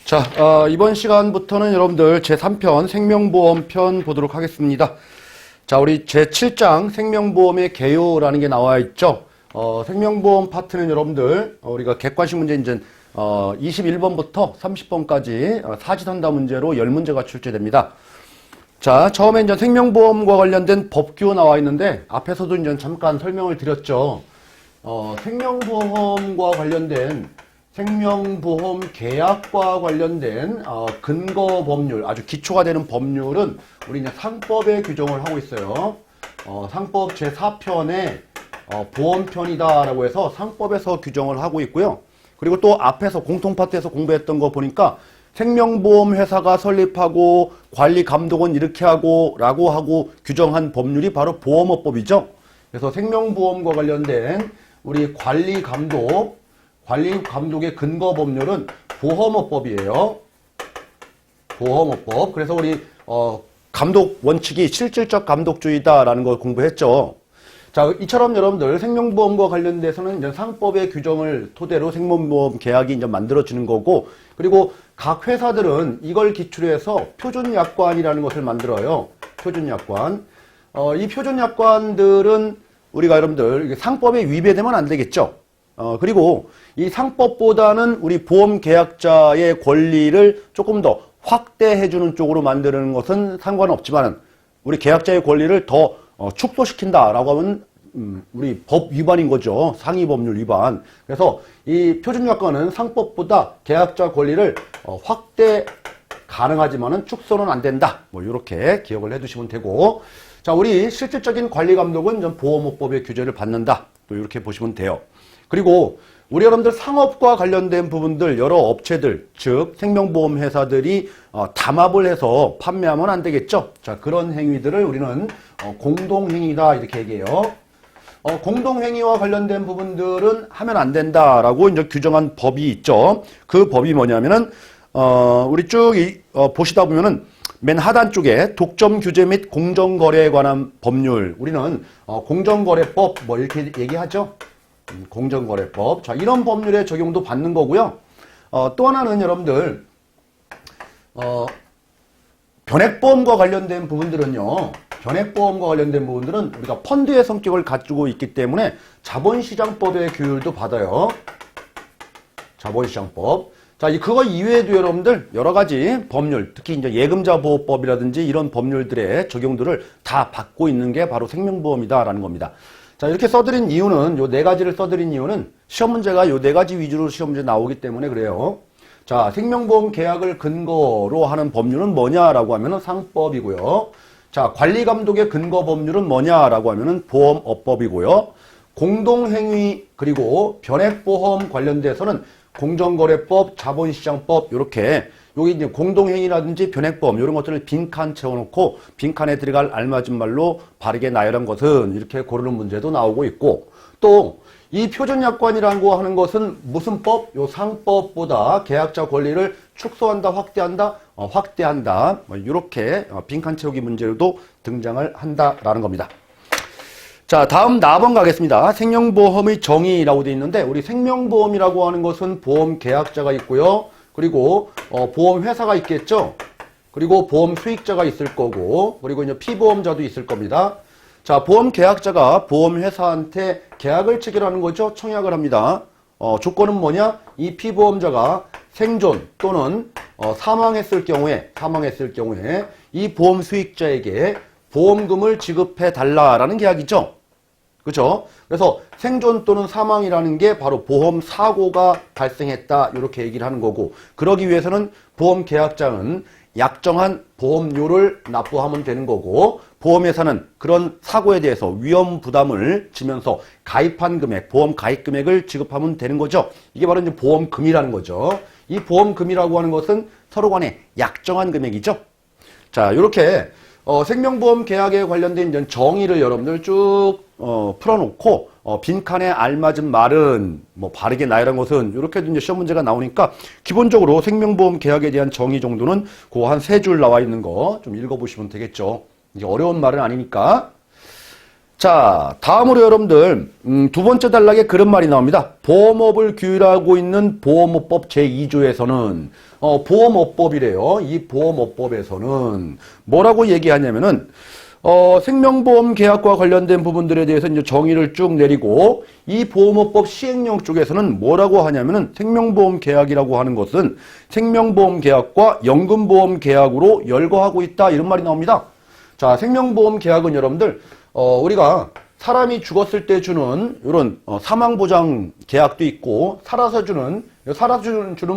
자, 이번 시간부터는 여러분들 제3편 생명보험 편 보도록 하겠습니다. 자, 우리 제7장 생명보험의 개요라는 게 나와 있죠. 생명보험 파트는 여러분들, 우리가 객관식 문제 이제, 21번부터 30번까지 사지선다 문제로 10문제가 출제됩니다. 자, 처음에 이제 생명보험과 관련된 법규 나와 있는데, 앞에서도 이제 잠깐 설명을 드렸죠. 생명보험과 관련된 생명보험 계약과 관련된 근거 법률, 아주 기초가 되는 법률은 우리 이제 상법에 규정을 하고 있어요. 상법 제4편에 보험편이다라고 해서 상법에서 규정을 하고 있고요. 그리고 또 앞에서 공통파트에서 공부했던 거 보니까 생명보험 회사가 설립하고 관리 감독은 이렇게 하고 라고 하고 규정한 법률이 바로 보험업법이죠. 그래서 생명보험과 관련된 우리 관리 감독의 근거 법률은 보험업법이에요. 보험업법. 그래서 우리 감독 원칙이 실질적 감독주의다라는 걸 공부했죠. 자, 이처럼 여러분들 생명보험과 관련돼서는 이제 상법의 규정을 토대로 생명보험 계약이 이제 만들어지는 거고, 그리고 각 회사들은 이걸 기초로 해서 표준약관이라는 것을 만들어요. 표준약관. 이 표준약관들은 우리가 여러분들 상법에 위배되면 안 되겠죠. 그리고 이 상법보다는 우리 보험계약자의 권리를 조금 더 확대해주는 쪽으로 만드는 것은 상관없지만 우리 계약자의 권리를 더 축소시킨다라고 하면 우리 법 위반인 거죠. 상위법률 위반. 그래서 이 표준약관은 상법보다 계약자 권리를 확대 가능하지만은 축소는 안 된다. 뭐 이렇게 기억을 해두시면 되고, 자, 우리 실질적인 관리 감독은 보험업법의 규제를 받는다. 또 이렇게 보시면 돼요. 그리고 우리 여러분들 상업과 관련된 부분들 여러 업체들, 즉 생명보험 회사들이 담합을 해서 판매하면 안 되겠죠. 자, 그런 행위들을 우리는 공동행위다 이렇게 얘기해요. 공동행위와 관련된 부분들은 하면 안 된다라고 이제 규정한 법이 있죠. 그 법이 뭐냐면은 우리 쭉 보시다 보면은 맨 하단 쪽에 독점 규제 및 공정거래에 관한 법률, 우리는 공정거래법 뭐 이렇게 얘기하죠. 공정거래법. 자, 이런 법률의 적용도 받는 거고요. 또 하나는 여러분들 변액보험과 관련된 부분들은요. 변액보험과 관련된 부분들은 우리가 펀드의 성격을 가지고 있기 때문에 자본시장법의 규율도 받아요. 자본시장법. 자, 그거 이외에도 여러분들 여러 가지 법률, 특히 이제 예금자 보호법이라든지 이런 법률들의 적용들을 다 받고 있는 게 바로 생명보험이다라는 겁니다. 자, 이렇게 써드린 이유는, 요 네 가지를 써드린 이유는 시험 문제가 요 네 가지 위주로 시험 문제 나오기 때문에 그래요. 자, 생명보험 계약을 근거로 하는 법률은 뭐냐라고 하면은 상법이고요. 자, 관리감독의 근거 법률은 뭐냐라고 하면은 보험업법이고요. 공동행위 그리고 변액보험 관련돼서는 공정거래법, 자본시장법 이렇게 여기 이제 공동행위라든지 변액보험 이런 것들을 빈칸 채워놓고 빈칸에 들어갈 알맞은 말로 바르게 나열한 것은 이렇게 고르는 문제도 나오고 있고, 또 이 표준약관이라고 하는 것은 무슨 법? 요 상법보다 계약자 권리를 축소한다, 확대한다, 확대한다 뭐 이렇게 빈칸 채우기 문제로도 등장을 한다라는 겁니다. 자, 다음 4번 가겠습니다. 생명보험의 정의라고 되어 있는데, 우리 생명보험이라고 하는 것은 보험 계약자가 있고요. 그리고 보험회사가 있겠죠. 그리고 보험 수익자가 있을 거고, 그리고 이제 피보험자도 있을 겁니다. 자, 보험 계약자가 보험회사한테 계약을 체결하는 거죠. 청약을 합니다. 조건은 뭐냐? 이 피보험자가 생존 또는 사망했을 경우에 이 보험 수익자에게 보험금을 지급해 달라라는 계약이죠. 그렇죠? 그래서 생존 또는 사망이라는 게 바로 보험 사고가 발생했다 이렇게 얘기를 하는 거고, 그러기 위해서는 보험 계약자는 약정한 보험료를 납부하면 되는 거고, 보험회사는 그런 사고에 대해서 위험 부담을 지면서 가입한 금액, 보험 가입 금액을 지급하면 되는 거죠. 이게 바로 이제 보험금이라는 거죠. 이 보험금이라고 하는 것은 서로 간에 약정한 금액이죠. 자, 이렇게 생명보험 계약에 관련된 이제 정의를 여러분들 쭉 풀어놓고 빈칸에 알맞은 말은 뭐 바르게 나열한 것은 이렇게 이제 시험 문제가 나오니까 기본적으로 생명보험 계약에 대한 정의 정도는 그 한 3줄 나와 있는 거 좀 읽어보시면 되겠죠. 이제 어려운 말은 아니니까. 자, 다음으로 여러분들 두 번째 단락에 그런 말이 나옵니다. 보험업을 규율하고 있는 보험업법 제2조에서는 보험업법이래요. 이 보험업법에서는 뭐라고 얘기하냐면은 생명보험 계약과 관련된 부분들에 대해서 이제 정의를 쭉 내리고 이 보험업법 시행령 쪽에서는 뭐라고 하냐면은 생명보험 계약이라고 하는 것은 생명보험 계약과 연금보험 계약으로 열거하고 있다 이런 말이 나옵니다. 자, 생명보험 계약은 여러분들 우리가 사람이 죽었을 때 주는 이런 사망보장 계약도 있고 살아서 주는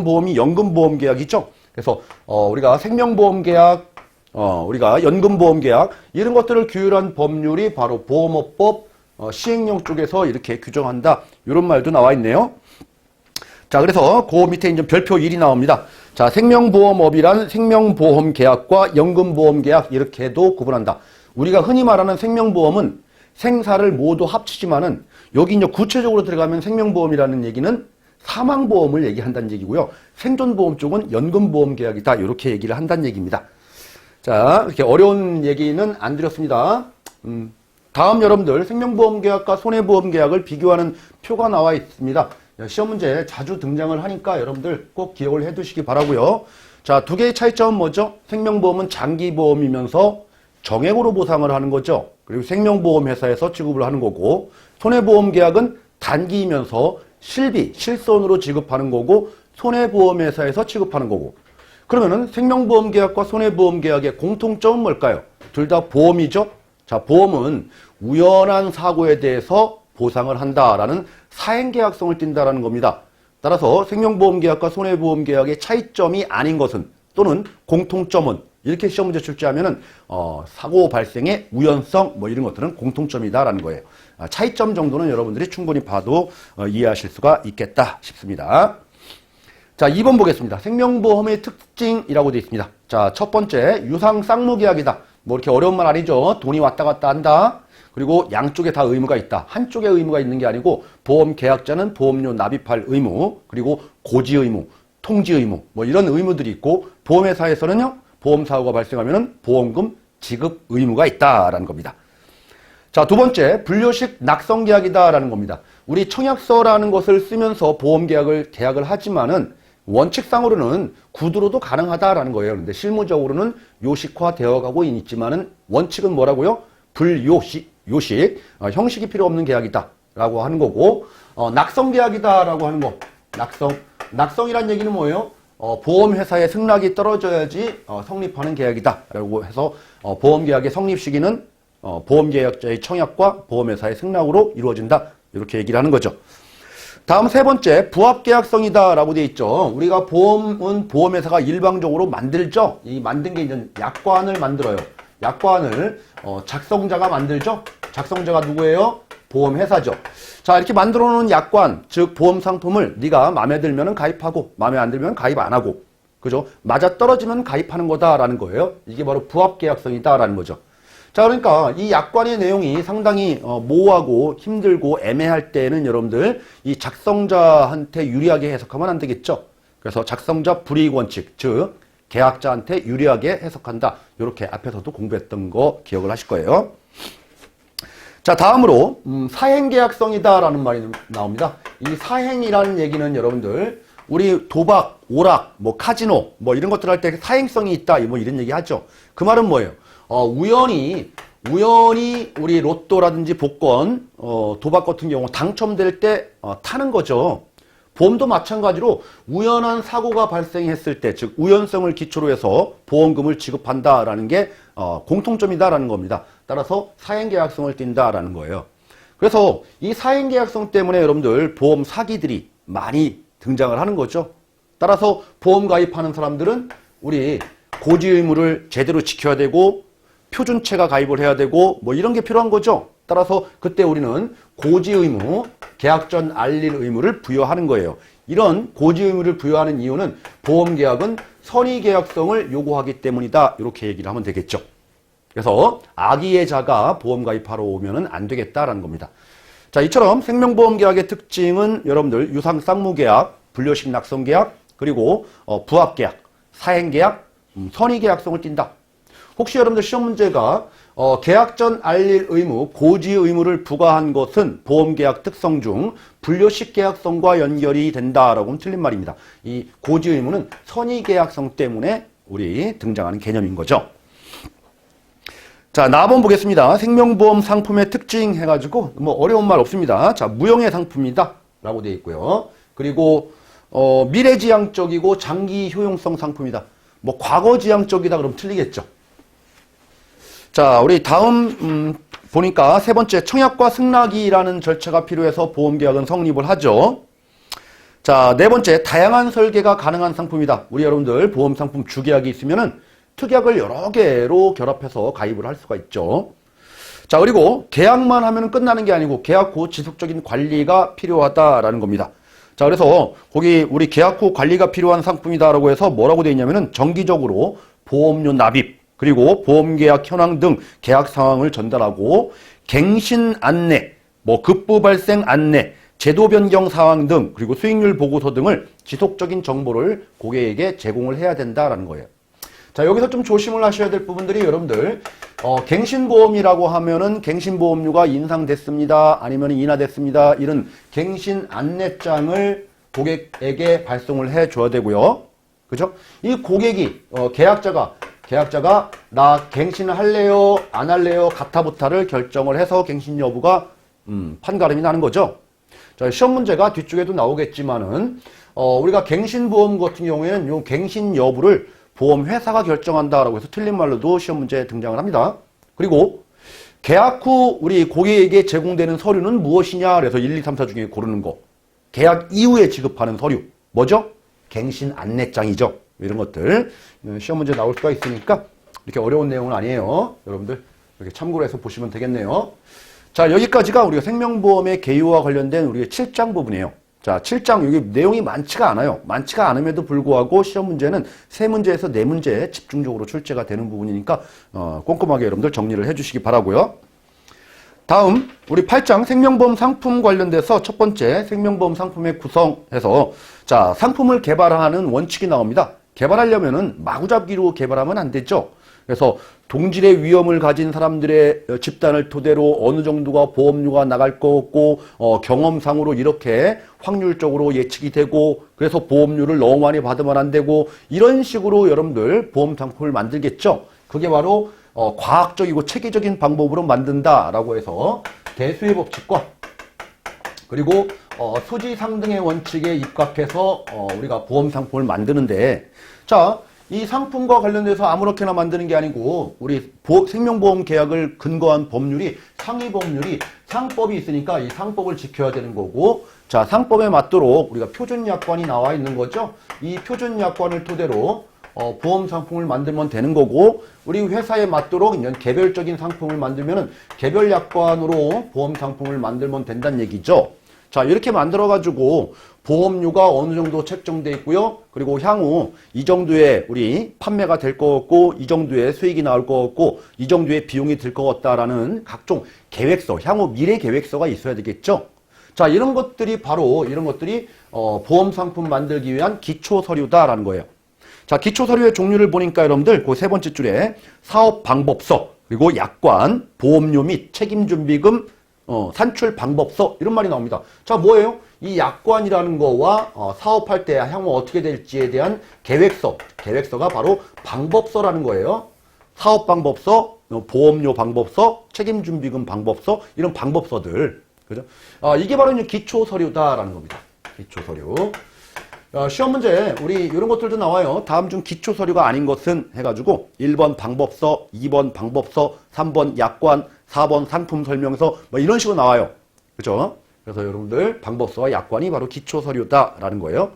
보험이 연금보험 계약이죠. 그래서 우리가 생명보험 계약, 우리가 연금보험 계약 이런 것들을 규율한 법률이 바로 보험업법 시행령 쪽에서 이렇게 규정한다. 이런 말도 나와 있네요. 자, 그래서 그 밑에 이제 별표 1이 나옵니다. 자, 생명보험업이란 생명보험 계약과 연금보험 계약 이렇게도 구분한다. 우리가 흔히 말하는 생명보험은 생사를 모두 합치지만은 여기 이제 구체적으로 들어가면 생명보험이라는 얘기는 사망보험을 얘기한다는 얘기고요. 생존보험 쪽은 연금보험 계약이다. 이렇게 얘기를 한다는 얘기입니다. 자, 이렇게 어려운 얘기는 안 드렸습니다. 다음 여러분들 생명보험 계약과 손해보험 계약을 비교하는 표가 나와 있습니다. 시험 문제에 자주 등장을 하니까 여러분들 꼭 기억을 해 두시기 바라고요. 자, 두 개의 차이점은 뭐죠? 생명보험은 장기보험이면서 정액으로 보상을 하는 거죠. 그리고 생명보험 회사에서 지급을 하는 거고 손해보험 계약은 단기이면서 실비, 실손으로 지급하는 거고 손해보험 회사에서 지급하는 거고 그러면은 생명보험 계약과 손해보험 계약의 공통점은 뭘까요? 둘 다 보험이죠. 자, 보험은 우연한 사고에 대해서 보상을 한다라는 사행계약성을 띈다라는 겁니다. 따라서 생명보험 계약과 손해보험 계약의 차이점이 아닌 것은 또는 공통점은 이렇게 시험 문제 출제하면은 사고 발생의 우연성 뭐 이런 것들은 공통점이다라는 거예요. 차이점 정도는 여러분들이 충분히 봐도 이해하실 수가 있겠다 싶습니다. 자, 2번 보겠습니다. 생명보험의 특징이라고 되어 있습니다. 자, 첫 번째 유상 쌍무계약이다. 뭐 이렇게 어려운 말 아니죠. 돈이 왔다 갔다 한다. 그리고 양쪽에 다 의무가 있다. 한쪽에 의무가 있는 게 아니고 보험 계약자는 보험료 납입할 의무, 그리고 고지 의무, 통지 의무 뭐 이런 의무들이 있고 보험회사에서는요. 보험사고가 발생하면 보험금 지급 의무가 있다라는 겁니다. 자, 두 번째 분료식 낙성계약이다라는 겁니다. 우리 청약서라는 것을 쓰면서 보험계약을 하지만은 원칙상으로는 구두로도 가능하다라는 거예요. 그런데 실무적으로는 요식화되어 가고 있지만은 원칙은 뭐라고요? 불요식, 형식이 필요 없는 계약이다라고 하는 거고 낙성계약이다라고 하는 거. 낙성이란 얘기는 뭐예요? 보험회사의 승낙이 떨어져야지 성립하는 계약이다라고 해서 보험계약의 성립 시기는 보험계약자의 청약과 보험회사의 승낙으로 이루어진다. 이렇게 얘기를 하는 거죠. 다음 세 번째 부합계약성이다라고 되어 있죠. 우리가 보험은 보험회사가 일방적으로 만들죠. 이 만든 게 이제 약관을 만들어요. 약관을 작성자가 만들죠. 작성자가 누구예요? 보험회사죠. 자, 이렇게 만들어 놓은 약관, 즉 보험 상품을 네가 마음에 들면 가입하고 마음에 안 들면 가입 안 하고 그죠? 맞아떨어지면 가입하는 거다라는 거예요. 이게 바로 부합계약성이다라는 거죠. 자, 그러니까 이 약관의 내용이 상당히 모호하고 힘들고 애매할 때는 여러분들 이 작성자한테 유리하게 해석하면 안 되겠죠. 그래서 작성자 불이익 원칙, 즉 계약자한테 유리하게 해석한다. 이렇게 앞에서도 공부했던 거 기억을 하실 거예요. 자, 다음으로 사행계약성이다라는 말이 나옵니다. 이 사행이라는 얘기는 여러분들 우리 도박, 오락, 뭐 카지노 뭐 이런 것들 할 때 사행성이 있다 뭐 이런 얘기 하죠. 그 말은 뭐예요? 우연히 우리 로또라든지 복권, 도박 같은 경우 당첨될 때 타는 거죠. 보험도 마찬가지로 우연한 사고가 발생했을 때, 즉 우연성을 기초로 해서 보험금을 지급한다라는 게 공통점이다라는 겁니다. 따라서 사행계약성을 띈다라는 거예요. 그래서 이 사행계약성 때문에 여러분들 보험 사기들이 많이 등장을 하는 거죠. 따라서 보험 가입하는 사람들은 우리 고지 의무를 제대로 지켜야 되고 표준체가 가입을 해야 되고 뭐 이런 게 필요한 거죠. 따라서 그때 우리는 고지 의무, 계약 전 알릴 의무를 부여하는 거예요. 이런 고지 의무를 부여하는 이유는 보험계약은 선의계약성을 요구하기 때문이다. 이렇게 얘기를 하면 되겠죠. 그래서 아기예자가 보험 가입하러 오면은 안 되겠다라는 겁니다. 자, 이처럼 생명보험계약의 특징은 여러분들 유상 쌍무계약, 분료식 낙성계약, 그리고 부합계약, 사행계약, 선의계약성을 띈다. 혹시 여러분들 시험 문제가 계약 전 알릴 의무, 고지 의무를 부과한 것은 보험계약 특성 중 분료식 계약성과 연결이 된다라고 하면 틀린 말입니다. 이 고지 의무는 선의계약성 때문에 우리 등장하는 개념인 거죠. 자, 나번 보겠습니다. 생명보험 상품의 특징 해가지고 뭐 어려운 말 없습니다. 자, 무형의 상품이다 라고 되어 있고요. 그리고 미래지향적이고 장기 효용성 상품이다. 뭐 과거지향적이다 그러면 틀리겠죠. 자, 우리 다음 보니까 세 번째 청약과 승낙이라는 절차가 필요해서 보험계약은 성립을 하죠. 자, 네 번째 다양한 설계가 가능한 상품이다. 우리 여러분들 보험상품 주계약이 있으면은 특약을 여러 개로 결합해서 가입을 할 수가 있죠. 자, 그리고 계약만 하면 끝나는 게 아니고 계약 후 지속적인 관리가 필요하다라는 겁니다. 자, 그래서 거기 우리 계약 후 관리가 필요한 상품이다라고 해서 뭐라고 되어 있냐면은 정기적으로 보험료 납입, 그리고 보험계약 현황 등 계약 상황을 전달하고 갱신 안내, 뭐 급부 발생 안내, 제도 변경 사항 등, 그리고 수익률 보고서 등을 지속적인 정보를 고객에게 제공을 해야 된다라는 거예요. 자, 여기서 좀 조심을 하셔야 될 부분들이 여러분들 갱신보험이라고 하면은 갱신보험료가 인상됐습니다, 아니면 인하됐습니다, 이런 갱신 안내장을 고객에게 발송을 해줘야 되고요. 그죠? 이 고객이 계약자가 나 갱신을 할래요, 안 할래요, 가타부타를 결정을 해서 갱신 여부가 판가름이 나는 거죠. 자, 시험 문제가 뒤쪽에도 나오겠지만은 우리가 갱신보험 같은 경우에는 요 갱신 여부를 보험회사가 결정한다라고 해서 틀린 말로도 시험 문제에 등장을 합니다. 그리고 계약 후 우리 고객에게 제공되는 서류는 무엇이냐 그래서 1, 2, 3, 4 중에 고르는 거. 계약 이후에 지급하는 서류. 뭐죠? 갱신 안내장이죠. 이런 것들 시험 문제 나올 수가 있으니까 이렇게 어려운 내용은 아니에요. 여러분들 이렇게 참고로 해서 보시면 되겠네요. 자, 여기까지가 우리가 생명보험의 개요와 관련된 우리의 7장 부분이에요. 자, 7장 여기 내용이 많지가 않아요. 많지가 않음에도 불구하고 시험 문제는 3문제에서 4문제에 집중적으로 출제가 되는 부분이니까 꼼꼼하게 여러분들 정리를 해주시기 바라고요. 다음 우리 8장 생명보험 상품 관련돼서 첫 번째 생명보험 상품의 구성해서 자, 상품을 개발하는 원칙이 나옵니다. 개발하려면은 마구잡이로 개발하면 안 되죠. 그래서 동질의 위험을 가진 사람들의 집단을 토대로 어느 정도가 보험료가 나갈 거고 경험상으로 이렇게 확률적으로 예측이 되고 그래서 보험료를 너무 많이 받으면 안 되고 이런 식으로 여러분들 보험 상품을 만들겠죠. 그게 바로 과학적이고 체계적인 방법으로 만든다라고 해서 대수의 법칙과 그리고 수지상등의 원칙에 입각해서 우리가 보험 상품을 만드는데 자, 이 상품과 관련돼서 아무렇게나 만드는 게 아니고 우리 생명보험 계약을 근거한 법률이 상위법률이 상법이 있으니까 이 상법을 지켜야 되는 거고 자, 상법에 맞도록 우리가 표준약관이 나와 있는 거죠. 이 표준약관을 토대로 보험 상품을 만들면 되는 거고 우리 회사에 맞도록 이제 개별적인 상품을 만들면은 개별 약관으로 보험 상품을 만들면 된다는 얘기죠. 자, 이렇게 만들어가지고 보험료가 어느 정도 책정돼 있고요. 그리고 향후 이 정도의 우리 판매가 될 것 같고 이 정도의 수익이 나올 것 같고 이 정도의 비용이 들 것 같다라는 각종 계획서, 향후 미래 계획서가 있어야 되겠죠. 자, 이런 것들이 보험 상품 만들기 위한 기초 서류다라는 거예요. 자, 기초 서류의 종류를 보니까 여러분들 그 세 번째 줄에 사업 방법서, 그리고 약관, 보험료 및 책임준비금, 산출 방법서 이런 말이 나옵니다. 자, 뭐예요? 이 약관이라는 거와 사업할 때 향후 어떻게 될지에 대한 계획서가 바로 방법서라는 거예요. 사업 방법서, 보험료 방법서, 책임준비금 방법서 이런 방법서들, 그죠? 이게 바로 이제 기초 서류다라는 겁니다. 기초 서류. 시험 문제 우리 이런 것들도 나와요. 다음 중 기초 서류가 아닌 것은 해가지고 1번 방법서, 2번 방법서, 3번 약관, 4번 상품 설명서 뭐 이런 식으로 나와요. 그죠? 그래서 여러분들 방법서와 약관이 바로 기초 서류다라는 거예요.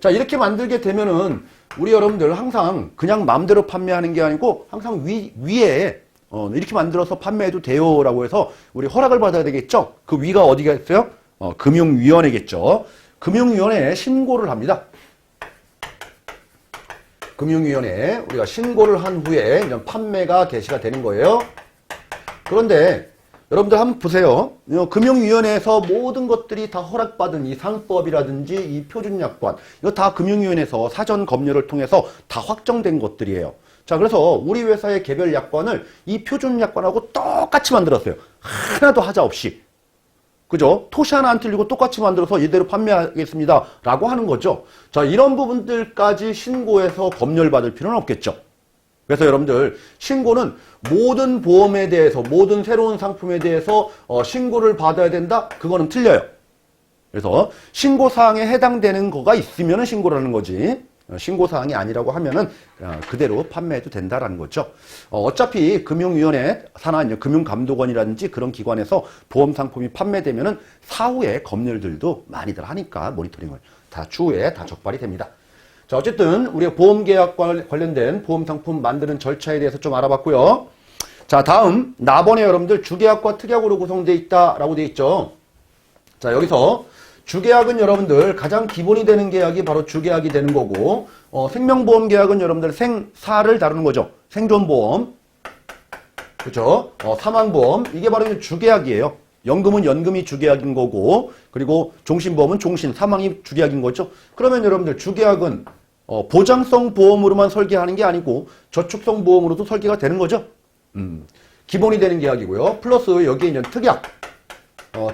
자, 이렇게 만들게 되면은 우리 여러분들 항상 그냥 마음대로 판매하는 게 아니고 항상 위에 이렇게 만들어서 판매해도 돼요라고 해서 우리 허락을 받아야 되겠죠. 그 위가 어디가 있어요? 금융위원회겠죠. 금융위원회에 신고를 합니다. 금융위원회에 우리가 신고를 한 후에 이제 판매가 개시가 되는 거예요. 그런데 여러분들 한번 보세요. 금융위원회에서 모든 것들이 다 허락받은 이 상법이라든지 이 표준약관 이거 다 금융위원회에서 사전 검열을 통해서 다 확정된 것들이에요. 자, 그래서 우리 회사의 개별 약관을 이 표준 약관하고 똑같이 만들었어요. 하나도 하자 없이. 그죠? 토시 하나 안 틀리고 똑같이 만들어서 이대로 판매하겠습니다. 라고 하는 거죠. 자, 이런 부분들까지 신고해서 검열받을 필요는 없겠죠. 그래서 여러분들 신고는 모든 보험에 대해서 모든 새로운 상품에 대해서 신고를 받아야 된다? 그거는 틀려요. 그래서 신고사항에 해당되는 거가 있으면 신고를 하는 거지. 신고사항이 아니라고 하면은 그대로 판매해도 된다라는 거죠. 어차피 금융위원회, 산하 금융감독원이라든지 그런 기관에서 보험상품이 판매되면은 사후에 검열들도 많이들 하니까 모니터링을 다 추후에 다 적발이 됩니다. 자, 어쨌든 우리가 보험계약과 관련된 보험상품 만드는 절차에 대해서 좀 알아봤고요. 자, 다음 나번에 여러분들 주계약과 특약으로 구성되어 있다라고 되어 있죠. 자, 여기서 주계약은 여러분들 가장 기본이 되는 계약이 바로 주계약이 되는 거고, 생명보험 계약은 여러분들 생사를 다루는 거죠. 생존보험, 그렇죠? 사망보험, 이게 바로 주계약이에요. 연금은 연금이 주계약인 거고, 그리고 종신보험은 종신, 사망이 주계약인 거죠. 그러면 여러분들 주계약은 보장성 보험으로만 설계하는 게 아니고 저축성 보험으로도 설계가 되는 거죠. 기본이 되는 계약이고요. 플러스 여기에 이제 특약.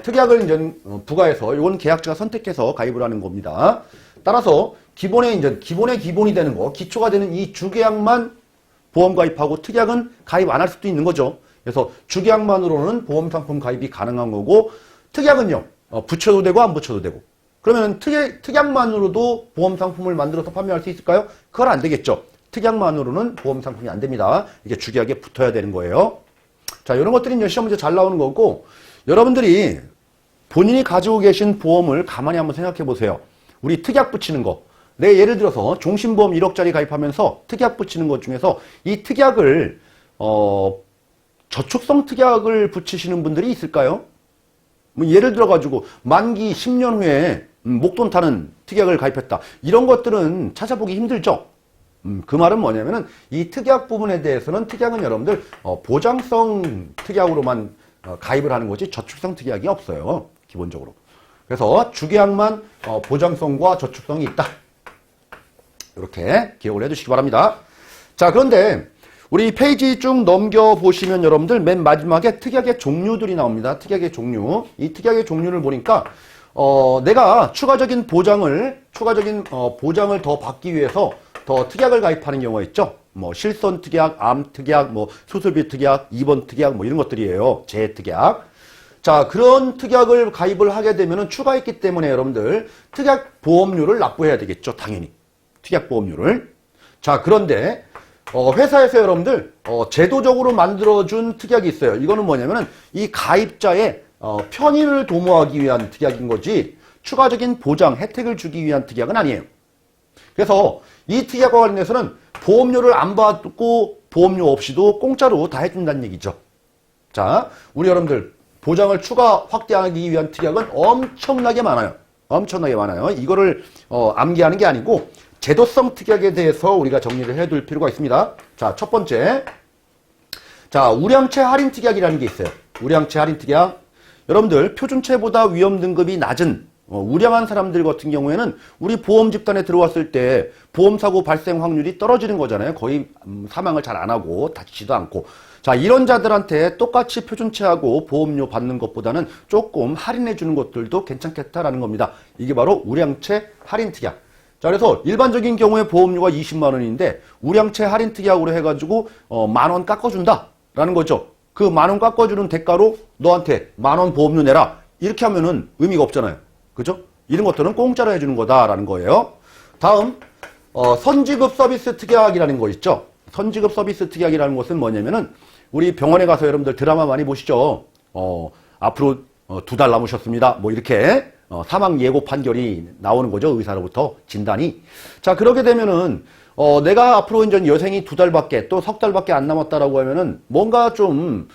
특약을 이제 부과해서 이건 계약자가 선택해서 가입을 하는 겁니다. 따라서 기본의 기본이 되는 거, 기초가 되는 이 주계약만 보험 가입하고 특약은 가입 안 할 수도 있는 거죠. 그래서 주계약만으로는 보험 상품 가입이 가능한 거고, 특약은요, 붙여도 되고 안 붙여도 되고. 그러면 특약만으로도 보험 상품을 만들어서 판매할 수 있을까요? 그건 안 되겠죠. 특약만으로는 보험 상품이 안 됩니다. 이게 주계약에 붙어야 되는 거예요. 자, 이런 것들이 이제 시험 문제 잘 나오는 거고, 여러분들이 본인이 가지고 계신 보험을 가만히 한번 생각해 보세요. 우리 특약 붙이는 거. 내 예를 들어서 종신보험 1억짜리 가입하면서 특약 붙이는 것 중에서 이 특약을 저축성 특약을 붙이시는 분들이 있을까요? 뭐 예를 들어 가지고 만기 10년 후에 목돈 타는 특약을 가입했다. 이런 것들은 찾아보기 힘들죠. 그 말은 뭐냐면은 이 특약 부분에 대해서는 특약은 여러분들 보장성 특약으로만 가입을 하는 거지 저축성 특약이 없어요. 기본적으로. 그래서 주계약만 보장성과 저축성이 있다. 이렇게 기억을 해두시기 바랍니다. 자, 그런데 우리 페이지 쭉 넘겨보시면 여러분들 맨 마지막에 특약의 종류들이 나옵니다. 특약의 종류. 이 특약의 종류를 보니까 내가 추가적인 보장을 더 받기 위해서 더 특약을 가입하는 경우가 있죠. 뭐 실손 특약, 암 특약, 뭐 수술비 특약, 입원 특약 뭐 이런 것들이에요. 재특약. 자, 그런 특약을 가입을 하게 되면은 추가했기 때문에 여러분들 특약 보험료를 납부해야 되겠죠. 당연히. 특약 보험료를. 자, 그런데 회사에서 여러분들 제도적으로 만들어준 특약이 있어요. 이거는 뭐냐면은 이 가입자의 편의를 도모하기 위한 특약인 거지 추가적인 보장, 혜택을 주기 위한 특약은 아니에요. 그래서 이 특약과 관련해서는 보험료를 안 받고 보험료 없이도 공짜로 다 해준다는 얘기죠. 자, 우리 여러분들 보장을 추가 확대하기 위한 특약은 엄청나게 많아요. 엄청나게 많아요. 이거를 암기하는 게 아니고 제도성 특약에 대해서 우리가 정리를 해둘 필요가 있습니다. 자, 첫 번째. 자, 우량채 할인 특약이라는 게 있어요. 우량채 할인 특약. 여러분들 표준채보다 위험 등급이 낮은 우량한 사람들 같은 경우에는 우리 보험 집단에 들어왔을 때 보험사고 발생 확률이 떨어지는 거잖아요. 거의 사망을 잘 안 하고 다치지도 않고. 자, 이런 자들한테 똑같이 표준채하고 보험료 받는 것보다는 조금 할인해 주는 것들도 괜찮겠다라는 겁니다. 이게 바로 우량채 할인 특약. 자, 그래서 일반적인 경우에 보험료가 20만 원인데 우량채 할인 특약으로 해가지고 10,000원 깎아준다라는 거죠. 그 10,000원 깎아주는 대가로 너한테 10,000원 보험료 내라. 이렇게 하면은 의미가 없잖아요. 그죠? 이런 것들은 공짜로 해주는 거다라는 거예요. 다음 선지급 서비스 특약이라는 거 있죠. 선지급 서비스 특약이라는 것은 뭐냐면은 우리 병원에 가서 여러분들 드라마 많이 보시죠. 앞으로 2달 남으셨습니다. 뭐 이렇게 사망 예고 판결이 나오는 거죠. 의사로부터 진단이. 자, 그렇게 되면은 내가 앞으로 이제 여생이 2달밖에 또 3달밖에 안 남았다라고 하면은 뭔가 좀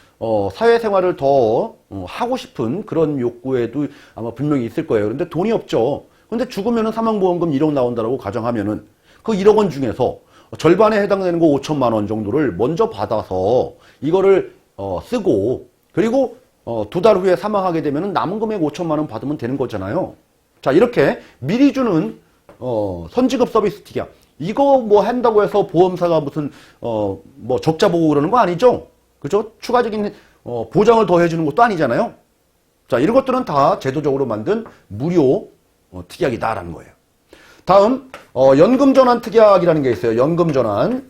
사회생활을 더 하고 싶은 그런 욕구에도 아마 분명히 있을 거예요. 그런데 돈이 없죠. 근데 죽으면은 사망보험금 1억 나온다라고 가정하면은 그 1억 원 중에서 절반에 해당되는 거 5천만 원 정도를 먼저 받아서 이거를 쓰고 그리고 2달 후에 사망하게 되면은 남은 금액 5천만 원 받으면 되는 거잖아요. 자, 이렇게 미리 주는 선지급 서비스 특약. 이거 뭐 한다고 해서 보험사가 무슨 뭐 적자 보고 그러는 거 아니죠? 그죠? 추가적인 보장을 더 해주는 것도 아니잖아요. 자, 이런 것들은 다 제도적으로 만든 무료 특약이다라는 거예요. 다음 연금전환 특약이라는 게 있어요. 연금전환.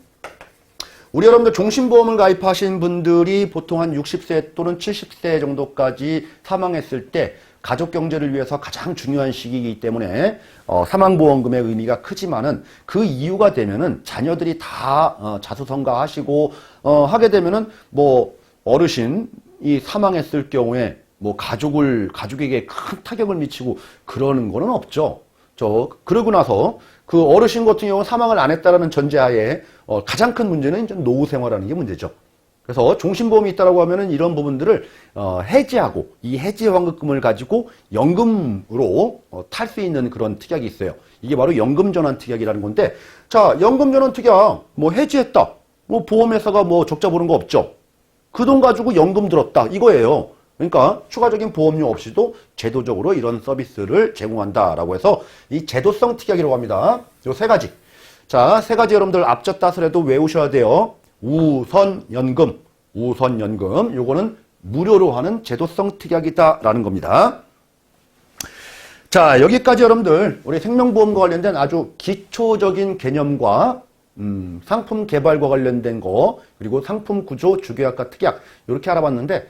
우리 여러분들 종신보험을 가입하신 분들이 보통 한 60세 또는 70세 정도까지 사망했을 때 가족 경제를 위해서 가장 중요한 시기이기 때문에 사망보험금의 의미가 크지만은 그 이유가 되면은 자녀들이 다 자수성가하시고 하게 되면은 뭐 어르신이 사망했을 경우에 뭐 가족에게 큰 타격을 미치고 그러는 거는 없죠. 그러고 나서 그 어르신 같은 경우는 사망을 안 했다라는 전제하에 가장 큰 문제는 이제 노후 생활하는 게 문제죠. 그래서 종신보험이 있다라고 하면은 이런 부분들을 해지하고 이 해지 환급금을 가지고 연금으로 탈 수 있는 그런 특약이 있어요. 이게 바로 연금전환 특약이라는 건데, 자, 연금전환 특약 뭐 해지했다. 뭐 보험회사가 뭐 적자 보는 거 없죠. 그 돈 가지고 연금 들었다 이거예요. 그러니까 추가적인 보험료 없이도 제도적으로 이런 서비스를 제공한다라고 해서 이 제도성 특약이라고 합니다. 요 세 가지. 자, 세 가지 여러분들 앞졌 따스라도 외우셔야 돼요. 우선연금. 요거는 무료로 하는 제도성 특약이다라는 겁니다. 자, 여기까지 여러분들 우리 생명보험과 관련된 아주 기초적인 개념과 상품 개발과 관련된 거, 그리고 상품 구조, 주계약과 특약 이렇게 알아봤는데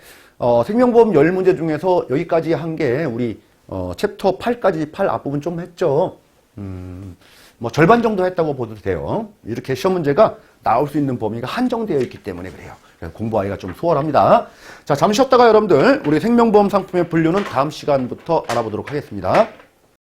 생명보험 10문제 중에서 여기까지 한 게 우리 챕터 8까지 8 앞부분 좀 했죠. 뭐 절반 정도 했다고 보도 돼요. 이렇게 시험 문제가 나올 수 있는 범위가 한정되어 있기 때문에 그래요. 그래서 공부하기가 좀 수월합니다. 자, 잠시 쉬었다가 여러분들 우리 생명보험 상품의 분류는 다음 시간부터 알아보도록 하겠습니다.